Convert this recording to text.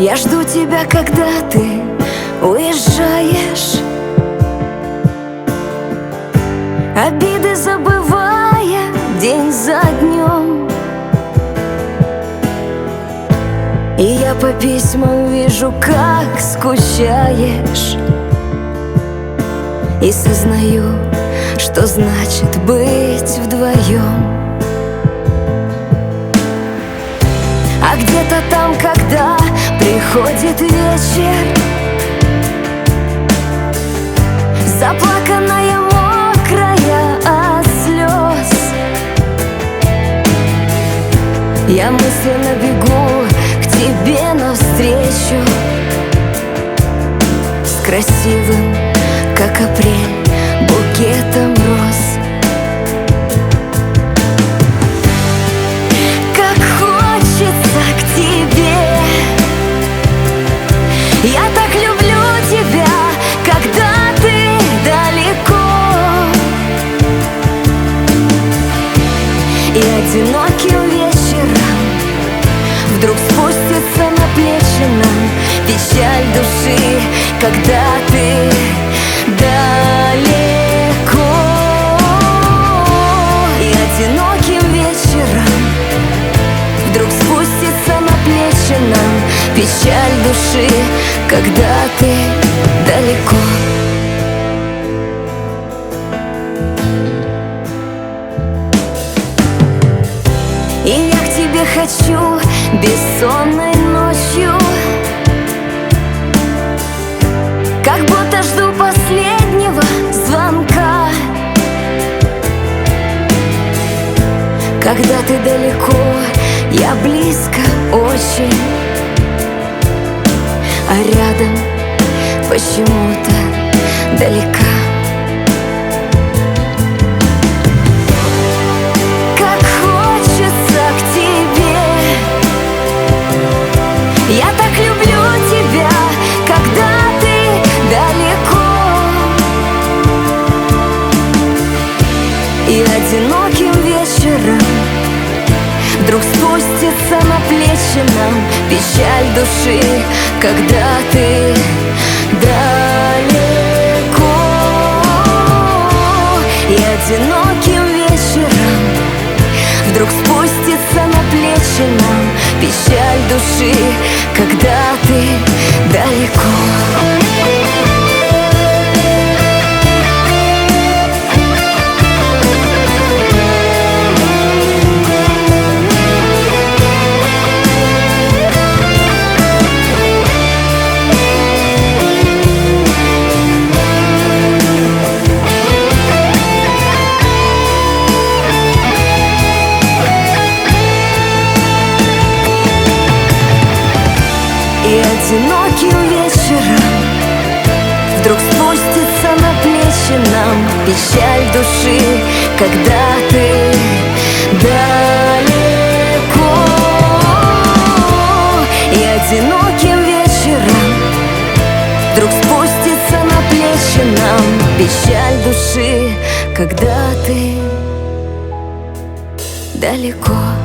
Я жду тебя, когда ты уезжаешь, обиды забывая день за днем. И я по письмам вижу, как скучаешь, и сознаю, что значит быть вдвоем. А где-то там, когда приходит вечер, заплаканная, мокрая от слез, я мысленно бегу к тебе навстречу, с красивым, как апрель, букетом роз. Я так люблю тебя, когда ты далеко, и одиноким вечером вдруг спустится на плечи нам печаль души, когда ты далеко. И одиноким вечером вдруг спустится на плечи нам печаль души, когда ты далеко. И я к тебе хочу бессонной ночью, как будто жду последнего звонка. Когда ты далеко, я близко очень, а рядом почему-то далека. Как хочется к тебе, я так люблю тебя, когда ты далеко. И одиноким вечером вдруг спустится на плечи нам печаль души, когда ты далеко. И одиноким вечером вдруг спустится на плечи нам печаль души, когда ты далеко. И одиноким вечером вдруг спустится на плечи нам печаль души, когда ты далеко. И одиноким вечером вдруг спустится на плечи нам печаль души, когда ты далеко.